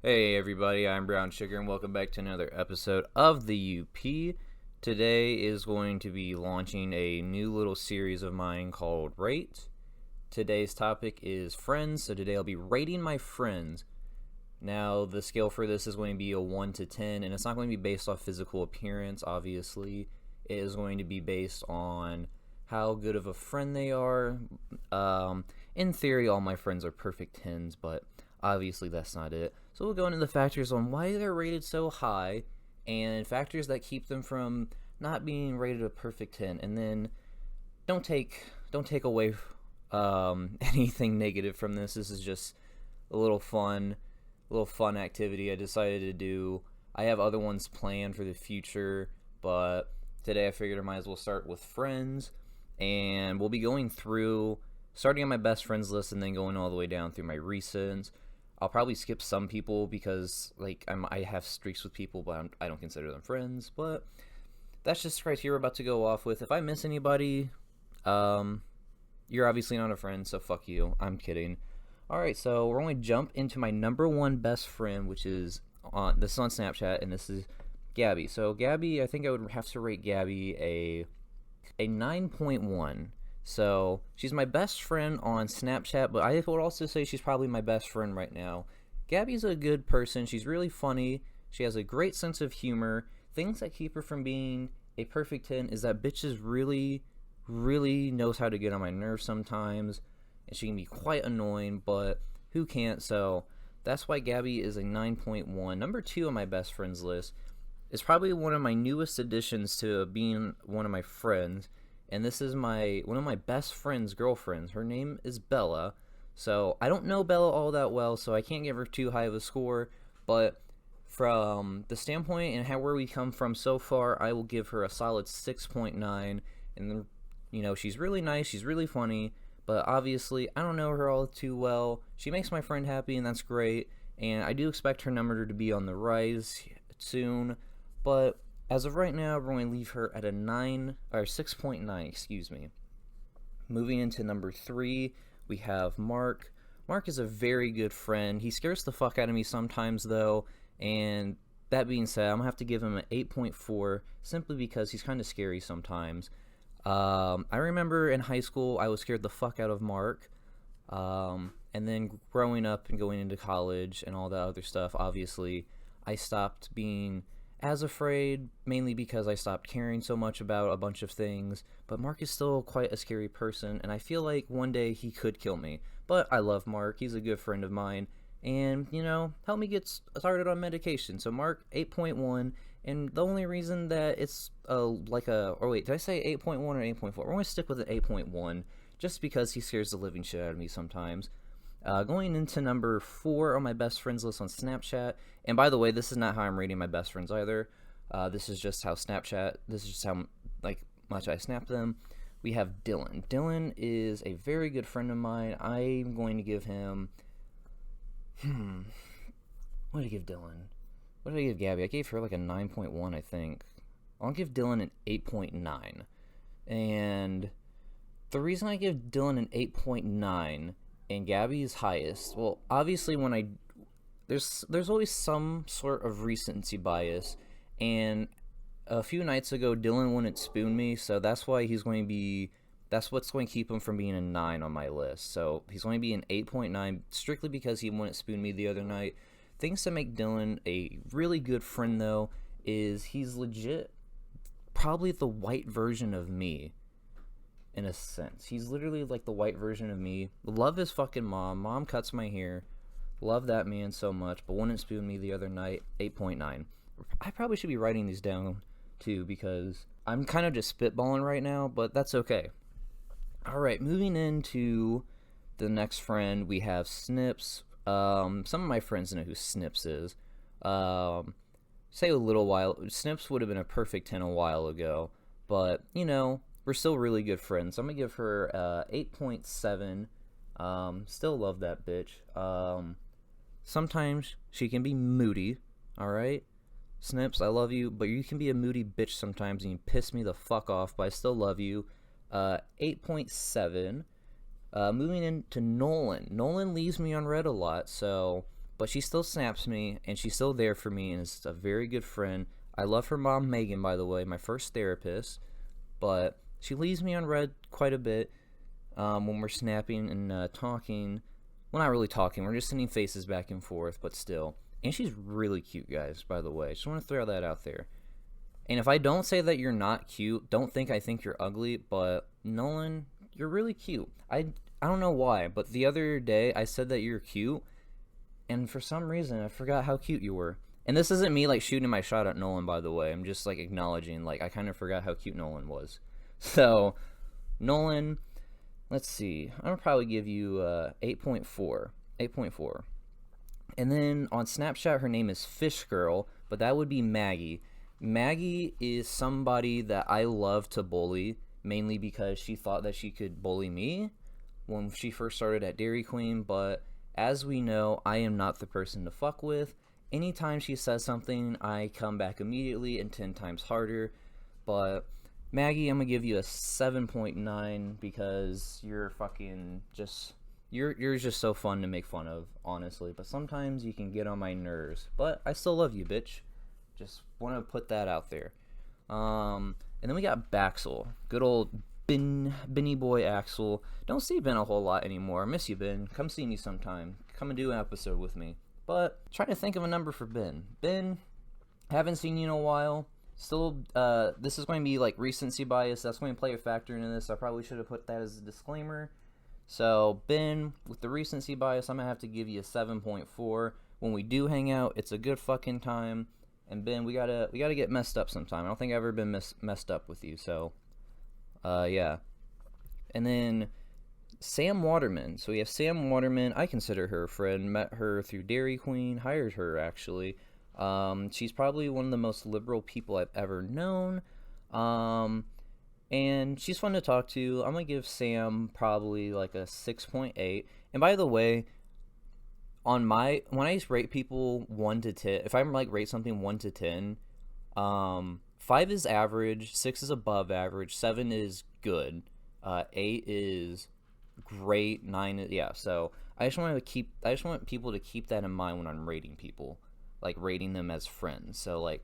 Hey everybody, I'm Brown Sugar and welcome back to another episode of the UP. Today is going to be launching a new little series of mine called Rate. Today's topic is friends, so today I'll be rating my friends. Now, the scale for this is going to be a 1 to 10, and it's not going to be based off physical appearance, obviously. It is going to be based on how good of a friend they are. In theory, all my friends are perfect 10s, but obviously that's not it. So we'll go into the factors on why they're rated so high and factors that keep them from not being rated a perfect 10. And then don't take away anything negative from this. This is just a little fun activity I decided to do. I have other ones planned for the future, but today I figured I might as well start with friends, and we'll be going through starting on my best friends list and then going all the way down through my recents. I'll probably skip some people because I have streaks with people, but I don't consider them friends. But that's just the criteria we're about to go off with. If I miss anybody, um, you're obviously not a friend, so fuck you. I'm kidding. All right, so we're going to jump into my number one best friend, which is on this is on Snapchat, and this is Gabby. So Gabby, I think I would have to rate Gabby a 9.1. So she's my best friend on Snapchat, but I would also say she's probably my best friend right now. Gabby's a good person. She's really funny. She has a great sense of humor. Things that keep her from being a perfect 10 is that bitch is really knows how to get on my nerves sometimes, and she can be quite annoying, but who can't? So that's why Gabby is a 9.1. Number two on my best friends list is probably one of my newest additions to being one of my friends, and this is my one of my best friend's girlfriends. Her name is Bella. So I don't know Bella all that well, so I can't give her too high of a score, but from the standpoint and how where we come from so far, I will give her a solid 6.9. And then, she's really nice, she's really funny, but obviously I don't know her all too well. She makes my friend happy, and that's great. And I do expect her number to be on the rise soon, but as of right now, we're going to leave her at a 9 or 6.9, excuse me. Moving into number 3, we have Mark. Mark is a very good friend. He scares the fuck out of me sometimes though, and that being said, I'm going to have to give him an 8.4 simply because he's kind of scary sometimes. I remember in high school I was scared the fuck out of Mark. And then growing up and going into college and all that other stuff, obviously, I stopped being as afraid, mainly because I stopped caring so much about a bunch of things. But Mark is still quite a scary person, and I feel like one day he could kill me. But I love Mark, he's a good friend of mine, and, help me get started on medication. So, Mark, 8.1. And the only reason that it's or wait, did I say 8.1 or 8.4? We're going to stick with an 8.1 just because he scares the living shit out of me sometimes. Going into number 4 on my best friends list on Snapchat, and by the way, this is not how I'm rating my best friends either. This is just how like much I snap them. We have Dylan. Dylan is a very good friend of mine. I'm going to give him. What did I give Dylan? What did I give Gabby? I gave her like a 9.1, I think. I'll give Dylan an 8.9. And the reason I give Dylan an 8.9 and Gabby is highest, well, obviously when there's always some sort of recency bias, and a few nights ago Dylan wouldn't spoon me, so that's what's going to keep him from being a 9 on my list. So he's going to be an 8.9 strictly because he wouldn't spoon me the other night. Things to make Dylan a really good friend though is he's legit probably the white version of me in a sense. He's literally like the white version of me. Love his fucking mom. Mom cuts my hair. Love that man so much, but wouldn't spoon me the other night. 8.9. I probably should be writing these down too because I'm kind of just spitballing right now, but that's okay. All right, moving into the next friend, we have Snips. Some of my friends know who Snips is. Say a little while. Snips would have been a perfect 10 a while ago, but we're still really good friends. I'm gonna give her 8.7. Still love that bitch. Sometimes she can be moody. All right, Snips, I love you, but you can be a moody bitch sometimes, and you piss me the fuck off. But I still love you. 8.7. Moving into Nolan. Nolan leaves me on red a lot, so but she still snaps me, and she's still there for me, and is a very good friend. I love her mom, Megan, by the way, my first therapist, but she leaves me on red quite a bit when we're snapping and talking. Well, not really talking. We're just sending faces back and forth, but still. And she's really cute, guys, by the way. Just want to throw that out there. And if I don't say that you're not cute, don't think I think you're ugly, but Nolan, you're really cute. I don't know why, but the other day I said that you're cute, and for some reason I forgot how cute you were. And this isn't me like shooting my shot at Nolan, by the way. I'm just like acknowledging, like, I kind of forgot how cute Nolan was. So, Nolan, let's see. I'm gonna probably give you 8.4. 8.4. And then on Snapchat, her name is Fish Girl, but that would be Maggie. Maggie is somebody that I love to bully, mainly because she thought that she could bully me when she first started at Dairy Queen, but as we know, I am not the person to fuck with. Anytime she says something, I come back immediately and 10 times harder. But Maggie, I'm gonna give you a 7.9 because you're fucking just you're just so fun to make fun of, honestly. But sometimes you can get on my nerves. But I still love you, bitch. Just want to put that out there. And then we got Baxel, good old Benny boy Axel. Don't see Ben a whole lot anymore. I miss you, Ben. Come see me sometime. Come and do an episode with me. But trying to think of a number for Ben. Ben, haven't seen you in a while. Still, this is going to be like recency bias. That's going to play a factor into this. I probably should have put that as a disclaimer. So, Ben, with the recency bias, I'm going to have to give you a 7.4. When we do hang out, it's a good fucking time. And Ben, we gotta get messed up sometime. I don't think I've ever been messed up with you, so yeah. And then Sam Waterman. So we have Sam Waterman. I consider her a friend. Met her through Dairy Queen. Hired her, actually. She's probably one of the most liberal people I've ever known. And she's fun to talk to. I'm gonna give Sam probably like a 6.8. And by the way, when I rate people 1 to 10, if I like rate something 1 to 10, 5 is average, 6 is above average, 7 is good, 8 is great, 9 is, yeah. So I just want people to keep that in mind when I'm rating people, like rating them as friends. So like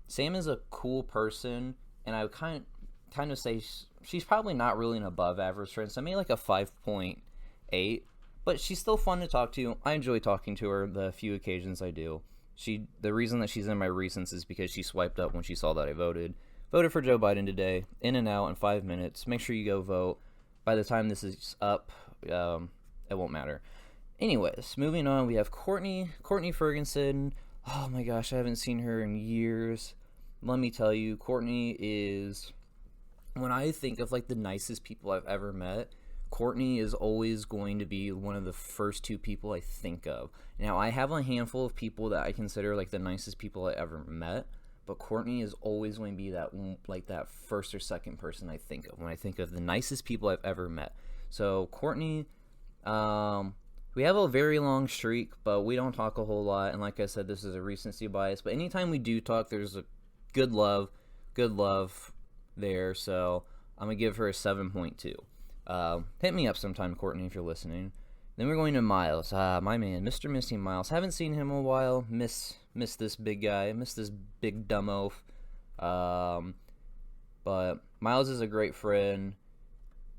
Sam is a cool person, and I would kind of say she's probably not really an above average friend. So maybe like a 5.8. But she's still fun to talk to. I enjoy talking to her the few occasions I do. The reason that she's in my recents is because she swiped up when she saw that I voted. Voted for Joe Biden today. In and out in 5 minutes. Make sure you go vote. By the time this is up, it won't matter. Anyways, moving on, we have Courtney Ferguson. Oh my gosh, I haven't seen her in years. Let me tell you, Courtney is, when I think of like the nicest people I've ever met, Courtney is always going to be one of the first 2 people I think of. Now, I have a handful of people that I consider like the nicest people I ever met, but Courtney is always going to be that first or second person I think of when I think of the nicest people I've ever met. So Courtney, we have a very long streak, but we don't talk a whole lot. And like I said, this is a recency bias. But anytime we do talk, there's a good love there. So I'm gonna give her a 7.2. Hit me up sometime, Courtney, if you're listening. Then we're going to Miles. My man, Mr. Missing Miles. Haven't seen him in a while. Miss this big guy. Miss this big dumb oaf. But Miles is a great friend.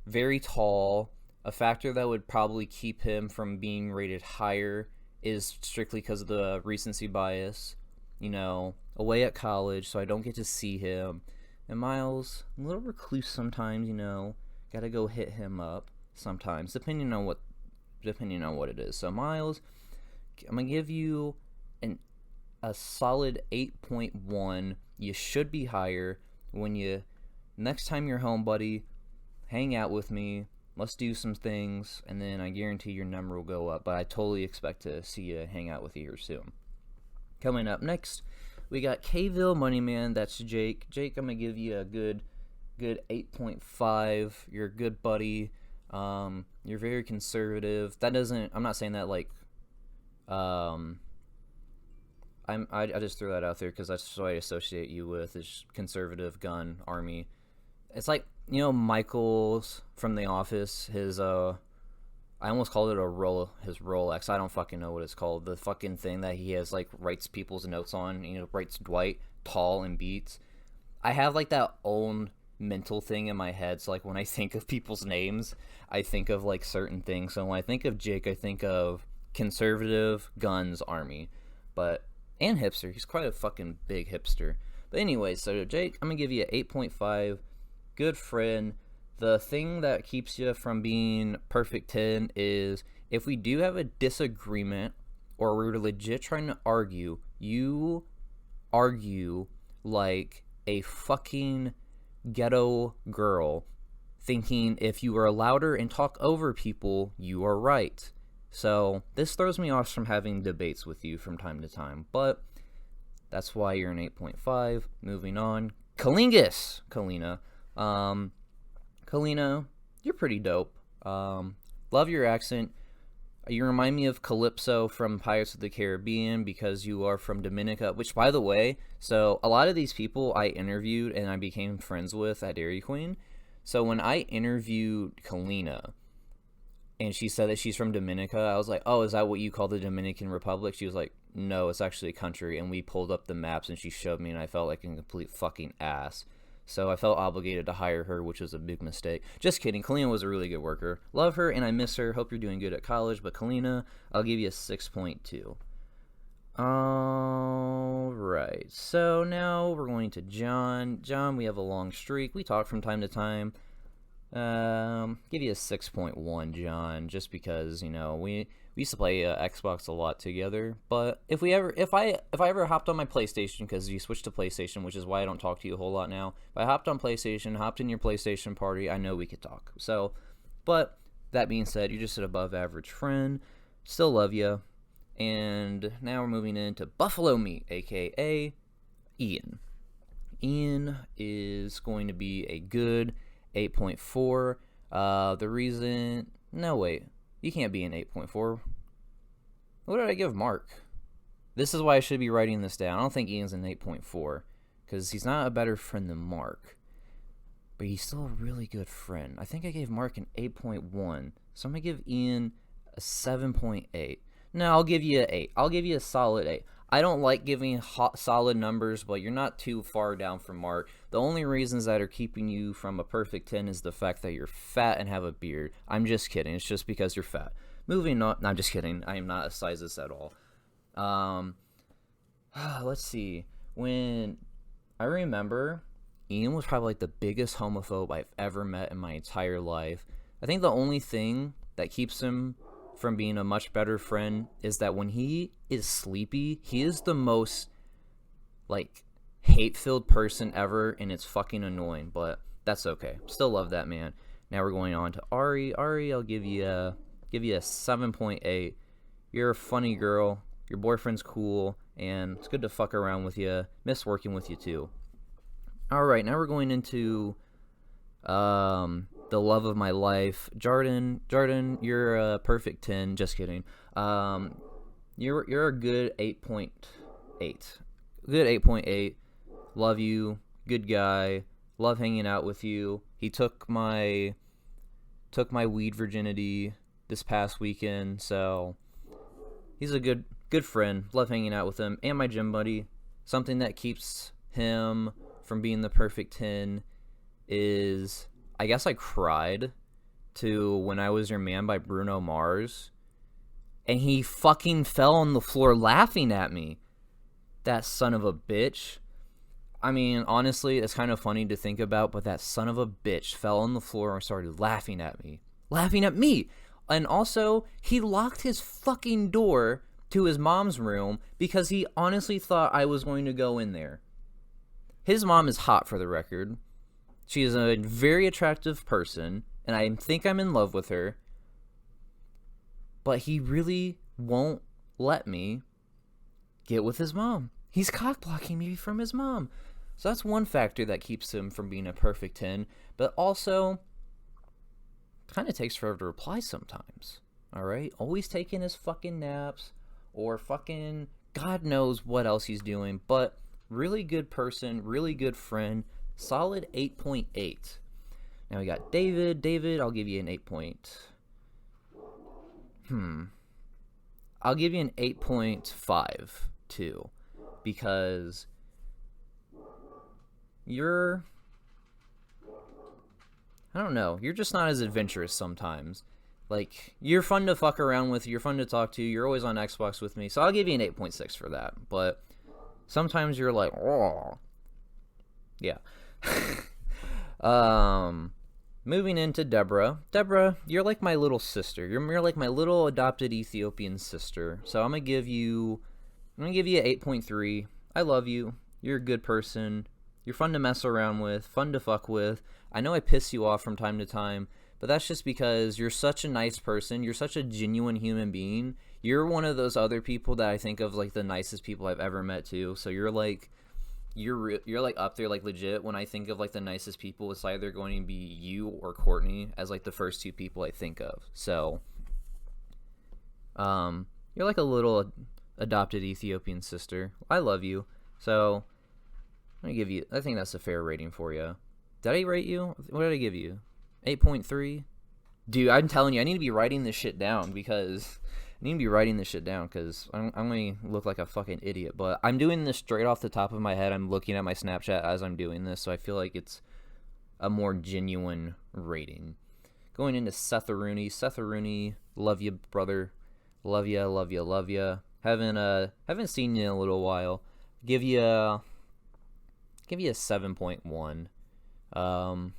Very tall. A factor that would probably keep him from being rated higher is strictly because of the recency bias. You know, away at college, so I don't get to see him. And Miles, a little recluse sometimes, you know. Gotta go hit him up sometimes, depending on what it is. So Miles, I'm gonna give you a solid 8.1. You should be higher. Next time you're home, buddy, hang out with me. Let's do some things, and then I guarantee your number will go up. But I totally expect to see you hang out with you here soon. Coming up next, we got Kville Moneyman. That's Jake. Jake, I'm gonna give you a good 8.5. You're a good buddy. You're very conservative. I'm not saying that like I just threw that out there because that's what I associate you with, is conservative, gun, army. It's like, you know, Michael's from The Office, his I I almost called it his Rolex. I don't fucking know what it's called. The fucking thing that he has, like, writes people's notes on. You know, writes Dwight tall and beats. I have, like, that own mental thing in my head. So, like, when I think of people's names, I think of, like, certain things. So when I think of Jake, I think of conservative, guns, army. And hipster. He's quite a fucking big hipster. But anyway, so Jake, I'm going to give you an 8.5. Good friend. The thing that keeps you from being perfect 10 is if we do have a disagreement or we're legit trying to argue, you argue like a fucking ghetto girl, thinking if you are louder and talk over people, you are right. So this throws me off from having debates with you from time to time, but that's why you're an 8.5. Moving on. Kalina. Kalina, you're pretty dope. Love your accent. You remind me of Calypso from Pirates of the Caribbean because you are from Dominica, which, by the way, so a lot of these people I interviewed and I became friends with at Dairy Queen. So when I interviewed Kalina and she said that she's from Dominica, I was like, oh, is that what you call the Dominican Republic? She was like, no, it's actually a country. And we pulled up the maps and she showed me and I felt like a complete fucking ass. So I felt obligated to hire her, which was a big mistake. Just kidding. Kalina was a really good worker. Love her and I miss her. Hope you're doing good at college. But Kalina, I'll give you a 6.2. Alright. So now we're going to John. John, we have a long streak. We talk from time to time. Give you a 6.1, John, just because, you know, we used to play Xbox a lot together. But if I ever hopped on my PlayStation, because you switched to PlayStation, which is why I don't talk to you a whole lot now. If I hopped on PlayStation, hopped in your PlayStation party, I know we could talk. So, but that being said, you're just an above average friend. Still love you. And now we're moving into Buffalo Meat, aka Ian. Ian is going to be a good 8.4. The reason... No, wait. You can't be an 8.4. What did I give Mark? This is why I should be writing this down. I don't think Ian's an 8.4. Because he's not a better friend than Mark. But he's still a really good friend. I think I gave Mark an 8.1. So I'm going to give Ian a 7.8. No, I'll give you an 8. I'll give you a solid 8. I don't like giving solid numbers, but you're not too far down from Mark. The only reasons that are keeping you from a perfect 10 is the fact that you're fat and have a beard. I'm just kidding. It's just because you're fat. Moving on. No, I'm just kidding. I am not a sizist at all. Let's see. When I remember, Ian was probably like the biggest homophobe I've ever met in my entire life. I think the only thing that keeps him from being a much better friend is that when he is sleepy, he is the most, like, hate-filled person ever, and it's fucking annoying, but that's okay. Still love that man. Now we're going on to Ari. Ari, I'll give you a 7.8. You're a funny girl. Your boyfriend's cool, and it's good to fuck around with you. Miss working with you, too. Alright, now we're going into, the love of my life. Jordan, you're a perfect 10. Just kidding. You're a good 8.8. Good 8.8. Love you. Good guy. Love hanging out with you. He took my weed virginity this past weekend, so he's a good friend. Love hanging out with him. And my gym buddy. Something that keeps him from being the perfect 10 is, I guess I cried to When I Was Your Man by Bruno Mars. And he fucking fell on the floor laughing at me. That son of a bitch. I mean, honestly, it's kind of funny to think about, but that son of a bitch fell on the floor and started laughing at me. Laughing at me! And also, he locked his fucking door to his mom's room because he honestly thought I was going to go in there. His mom is hot, for the record. She is a very attractive person, and I think I'm in love with her. But he really won't let me get with his mom. He's cock-blocking me from his mom. So that's one factor that keeps him from being a perfect 10. But also, kind of takes forever to reply sometimes. Alright? Always taking his fucking naps. Or fucking God knows what else he's doing. But really good person. Really good friend. Solid 8.8. Now we got David. David, I'll give you an 8. I'll give you an 8.5 too, because you're, I don't know, you're just not as adventurous sometimes. Like, you're fun to fuck around with, you're fun to talk to, you're always on Xbox with me, so I'll give you an 8.6 for that. But sometimes you're like, oh, yeah. Moving into Deborah. Deborah, you're like my little sister. You're like my little adopted Ethiopian sister. So I'm gonna give you an 8.3. I love you. You're a good person. You're fun to mess around with, fun to fuck with. I know I piss you off from time to time, but that's just because you're such a nice person. You're such a genuine human being. You're one of those other people that I think of like the nicest people I've ever met too. So you're like up there, like legit. When I think of like the nicest people, it's either going to be you or Courtney as like the first two people I think of. So, you're like a little adopted Ethiopian sister. I love you. So, I'm gonna give you. I think that's a fair rating for you. Did I rate you? What did I give you? 8.3. Dude, I'm telling you, I need to be writing this shit down because I'm going to look like a fucking idiot. But I'm doing this straight off the top of my head. I'm looking at my Snapchat as I'm doing this, so I feel like it's a more genuine rating. Going into Seth Rooney. Seth Rooney, love you, brother. Love ya, love ya, love ya. Haven't seen you in a little while. Give you a 7.1.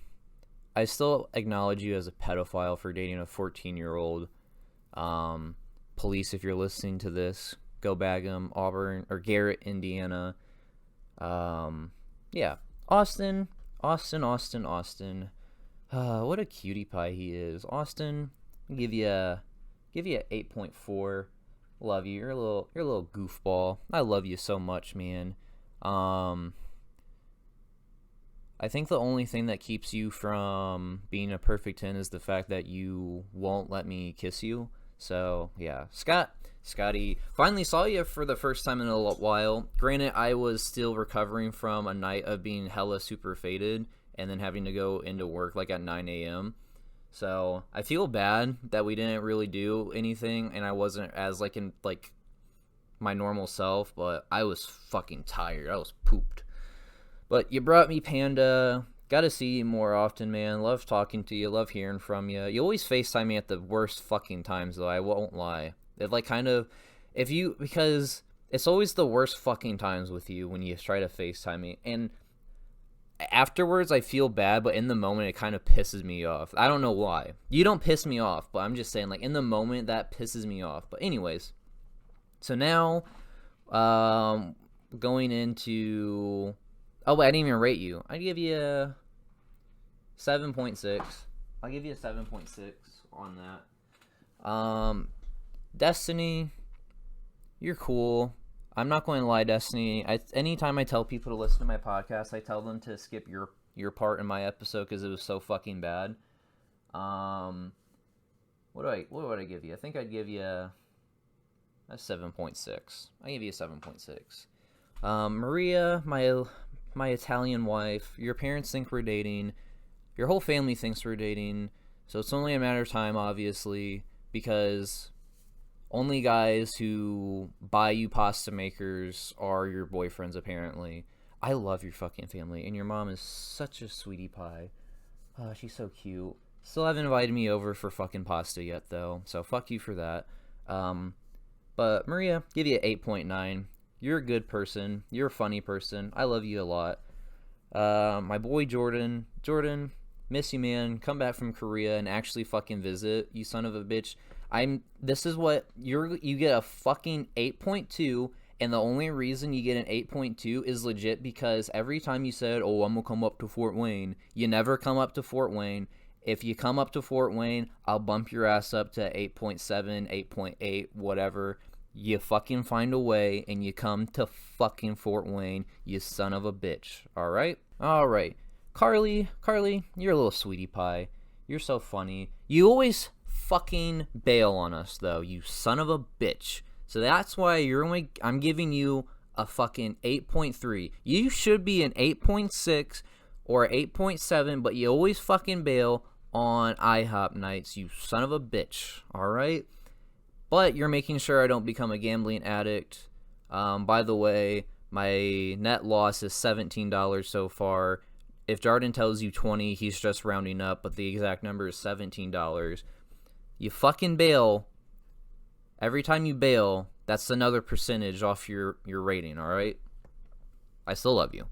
I still acknowledge you as a pedophile for dating a 14-year-old. Police, if you're listening to this, go bag him. Auburn or Garrett, Indiana. Yeah, Austin. What a cutie pie he is. Austin, I'll give you a 8.4. Love you. You're a little goofball. I love you so much, man. I think the only thing that keeps you from being a perfect 10 is the fact that you won't let me kiss you. So, yeah. Scotty, finally saw you for the first time in a while. Granted, I was still recovering from a night of being hella super faded and then having to go into work like at 9 a.m. So, I feel bad that we didn't really do anything and I wasn't as like in like my normal self, but I was fucking tired. I was pooped. But you brought me Panda. Gotta see you more often, man. Love talking to you. Love hearing from you. You always FaceTime me at the worst fucking times, though. I won't lie. It like kind of, because it's always the worst fucking times with you when you try to FaceTime me. And afterwards, I feel bad, but in the moment, it kind of pisses me off. I don't know why. You don't piss me off, but I'm just saying, like, in the moment, that pisses me off. But anyways, so now, going into... Oh, wait, I didn't even rate you. I'd give you a 7.6. I'll give you a 7.6 on that. Destiny, you're cool. I'm not going to lie, Destiny. Anytime I tell people to listen to my podcast, I tell them to skip your part in my episode because it was so fucking bad. What would I give you? I think I'd give you a 7.6. I give you a 7.6. Maria, my Italian wife, your parents think we're dating, your whole family thinks we're dating, so it's only a matter of time, obviously, because only guys who buy you pasta makers are your boyfriends, apparently. I love your fucking family, and your mom is such a sweetie pie. Oh, she's so cute. Still haven't invited me over for fucking pasta yet, though, so fuck you for that. But Maria, give you an 8.9. You're a good person. You're a funny person. I love you a lot. My boy Jordan, miss you, man. Come back from Korea and actually fucking visit, you son of a bitch. This is what you get a fucking 8.2, and the only reason you get an 8.2 is legit because every time you said, "Oh, I'm gonna come up to Fort Wayne," you never come up to Fort Wayne. If you come up to Fort Wayne, I'll bump your ass up to 8.7, 8.8, whatever. You fucking find a way, and you come to fucking Fort Wayne, you son of a bitch. Alright? Alright. Carly, you're a little sweetie pie. You're so funny. You always fucking bail on us, though, you son of a bitch. So that's why I'm giving you a fucking 8.3. You should be an 8.6 or 8.7, but you always fucking bail on IHOP nights, you son of a bitch. Alright? but you're making sure I don't become a gambling addict. By the way, my net loss is $17 so far. If Jarden tells you 20, he's just rounding up, but the exact number is $17. You fucking bail. Every time you bail, that's another percentage off your rating, all right? I still love you.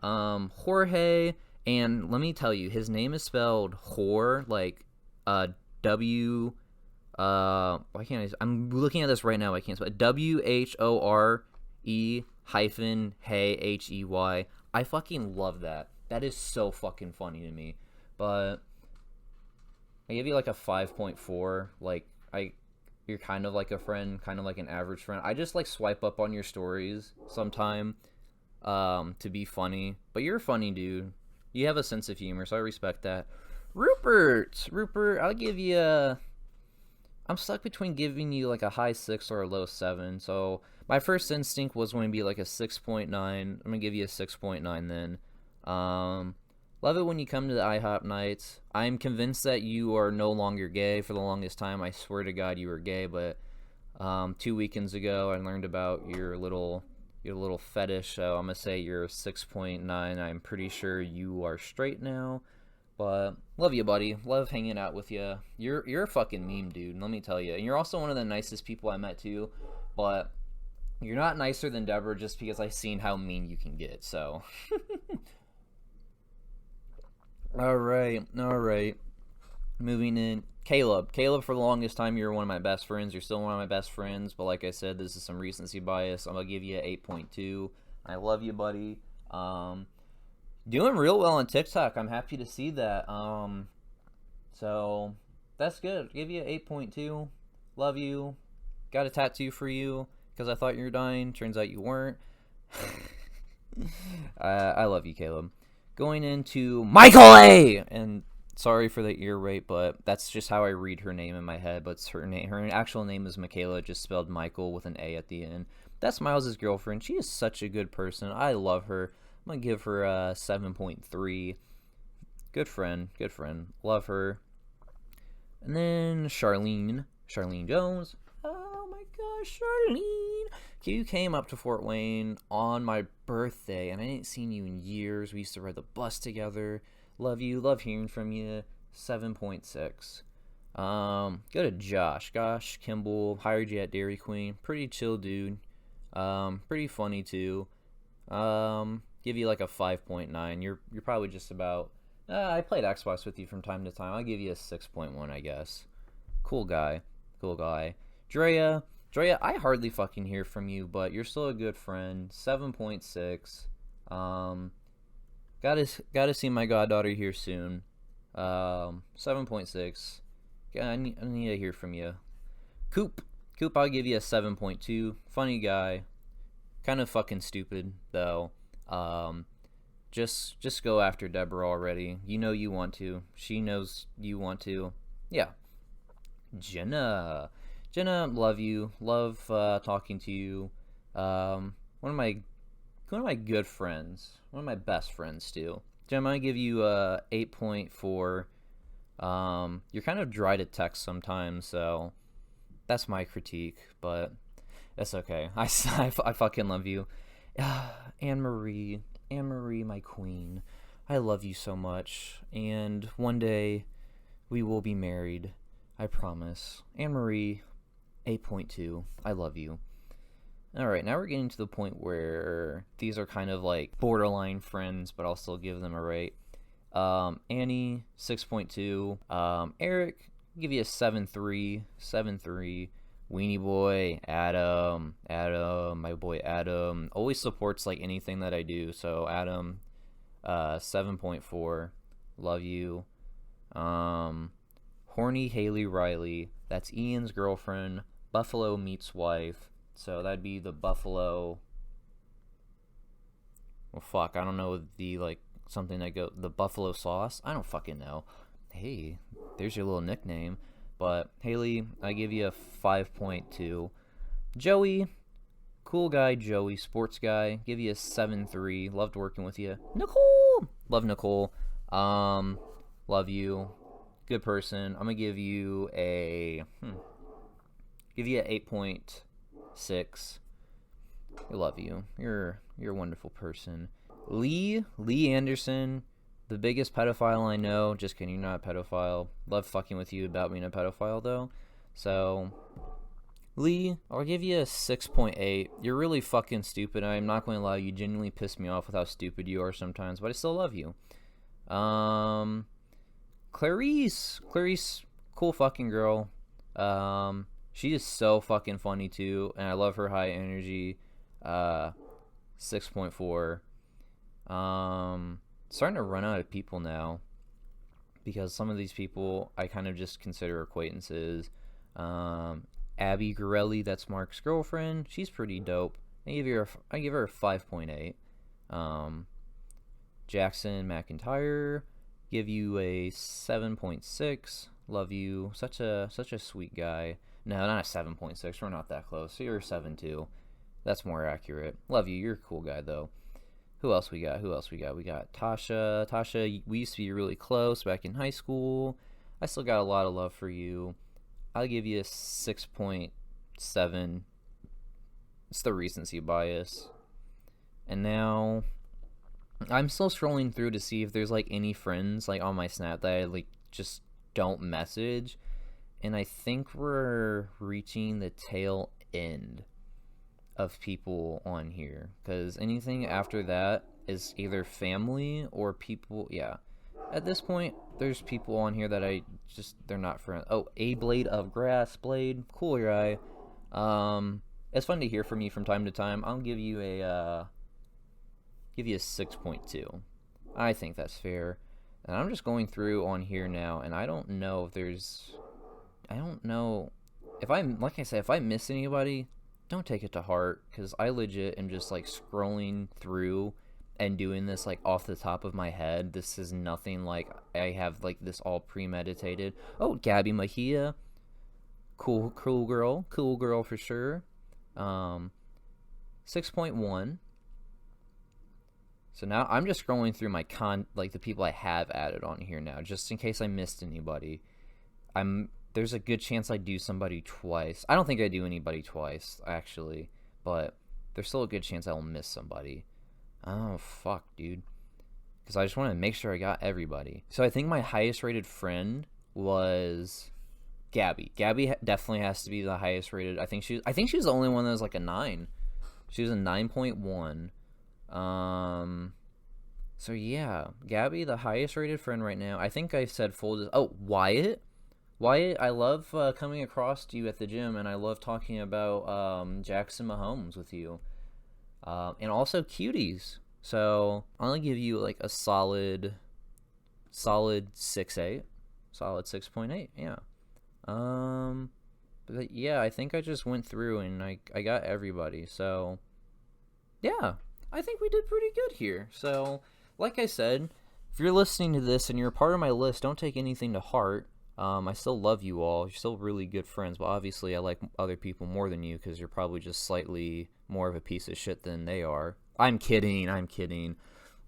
Jorge, and let me tell you, his name is spelled Whore, like W. Why can't I'm looking at this right now. I can't spell it. WHORE hyphen Hey HEY. I fucking love that. That is so fucking funny to me. But I give you like a 5.4. Like you're kind of like a friend, kind of like an average friend. I just like swipe up on your stories sometime to be funny. But you're a funny dude. You have a sense of humor, so I respect that. Rupert, I'll give you a... I'm stuck between giving you like a high 6 or a low 7. So my first instinct was going to be like a 6.9. I'm going to give you a 6.9 then. Love it when you come to the IHOP nights. I'm convinced that you are no longer gay. For the longest time, I swear to God you were gay, but 2 weekends ago I learned about your little fetish, so I'm going to say you're a 6.9. I'm pretty sure you are straight now. But love you, buddy. Love hanging out with you. You're a fucking meme, dude. Let me tell you. And you're also one of the nicest people I met too. But you're not nicer than Deborah just because I've seen how mean you can get. So. All right. Moving in, Caleb. For the longest time, you were one of my best friends. You're still one of my best friends. But like I said, this is some recency bias. I'm gonna give you an 8.2. I love you, buddy. Doing real well on TikTok. I'm happy to see that. So that's good. Give you an 8.2. Love you. Got a tattoo for you because I thought you were dying. Turns out you weren't. I love you, Caleb. Going into Michael A. And sorry for the ear rape, but that's just how I read her name in my head. But it's her name. Her actual name is Michaela, just spelled Michael with an A at the end. That's Miles' girlfriend. She is such a good person. I love her. I'm going to give her a 7.3. Good friend. Love her. And then Charlene Jones. Oh my gosh, Charlene. You came up to Fort Wayne on my birthday, and I ain't seen you in years. We used to ride the bus together. Love you. Love hearing from you. 7.6. Go to Josh Kimball. Hired you at Dairy Queen. Pretty chill dude. Pretty funny too. Give you like a 5.9. You're probably just about... I played Xbox with you from time to time. I'll give you a 6.1, I guess. Cool guy. Drea, I hardly fucking hear from you, but you're still a good friend. 7.6. Gotta see my goddaughter here soon. 7.6. I need to hear from you. Coop, I'll give you a 7.2. Funny guy. Kind of fucking stupid, though. Just go after Deborah already. You know you want to. She knows you want to. Yeah. Jenna, love you. Love talking to you. One of my good friends. One of my best friends too. Jenna, I'm gonna give you a 8.4. You're kind of dry to text sometimes, so that's my critique, but that's okay. I fucking love you. Anne Marie, my queen. I love you so much, and one day we will be married. I promise. Anne Marie, 8.2. I love you. Alright, now we're getting to the point where these are kind of like borderline friends, but I'll still give them a rate. Annie, 6.2. Eric, I'll give you a 7.3. Weenie Boy, Adam, my boy Adam, always supports like anything that I do. So Adam, 7.4. Love you. Horny Haley Riley, that's Ian's girlfriend. Buffalo Meat's wife. So that'd be the Buffalo. Well, fuck, I don't know the like something that the Buffalo sauce. I don't fucking know. Hey, there's your little nickname. But Haley, I give you a 5.2. Joey, cool guy. Joey, sports guy, give you a 7.3. Loved working with you. Nicole, love Nicole. Love you. Good person. I'm gonna give you a Give you an 8.6. I love you. You're a wonderful person. Lee Anderson, the biggest pedophile I know. Just kidding, you're not a pedophile. Love fucking with you about being a pedophile though. So Lee, I'll give you a 6.8. You're really fucking stupid. I'm not going to lie, you genuinely piss me off with how stupid you are sometimes, but I still love you. Clarice, cool fucking girl. She is so fucking funny too, and I love her high energy. 6.4. Starting to run out of people now, because some of these people I kind of just consider acquaintances. Abby Gorelli, that's Mark's girlfriend. She's pretty dope. I give her a 5.8. Jackson McIntyre, give you a 7.6. Love you. Such a sweet guy. No, not a 7.6. We're not that close. So you're a 7.2. That's more accurate. Love you. You're a cool guy though. Who else we got? We got Tasha. Tasha, we used to be really close back in high school. I still got a lot of love for you. I'll give you a 6.7. It's the recency bias. And now I'm still scrolling through to see if there's like any friends like on my Snap that I like just don't message. And I think we're reaching the tail end of people on here, because anything after that is either family or people. Yeah, at this point there's people on here that they're not friends. Oh, A Blade of Grass Blade, cool guy. It's fun to hear from you from time to time. I'll give you a 6.2. I think that's fair. And I'm just going through on here now, and I don't know if I miss anybody. Don't take it to heart, because I legit am just like scrolling through and doing this like off the top of my head. This is nothing like I have like this all premeditated. Oh, Gabby Mejia, cool girl for sure. 6.1. So now I'm just scrolling through my the people I have added on here now, just in case I missed anybody. There's a good chance I do somebody twice. I don't think I do anybody twice, actually, but there's still a good chance I will miss somebody. Oh, fuck, dude. Because I just want to make sure I got everybody. So I think my highest rated friend was Gabby. Gabby definitely has to be the highest rated. I think she was the only one that was like a 9. She was a 9.1. So yeah, Gabby, the highest rated friend right now. I think I said Wyatt, I love coming across to you at the gym, and I love talking about Jackson Mahomes with you, and also cuties. So I'm gonna give you like a solid 6.8, solid 6.8. Yeah. But yeah, I think I just went through and I got everybody. So yeah, I think we did pretty good here. So like I said, if you're listening to this and you're a part of my list, don't take anything to heart. I still love you all. You're still really good friends, but obviously I like other people more than you, because you're probably just slightly more of a piece of shit than they are. I'm kidding.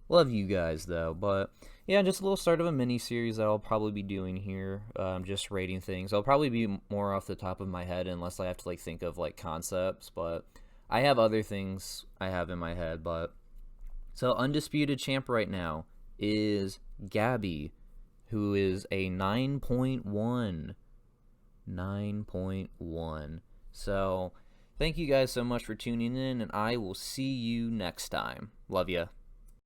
Love you guys, though. But yeah, just a little start of a mini-series that I'll probably be doing here, just rating things. I'll probably be more off the top of my head unless I have to like think of like concepts, but I have other things I have in my head. But so undisputed champ right now is Gabby, who is a 9.1. 9.1. So thank you guys so much for tuning in, and I will see you next time. Love ya.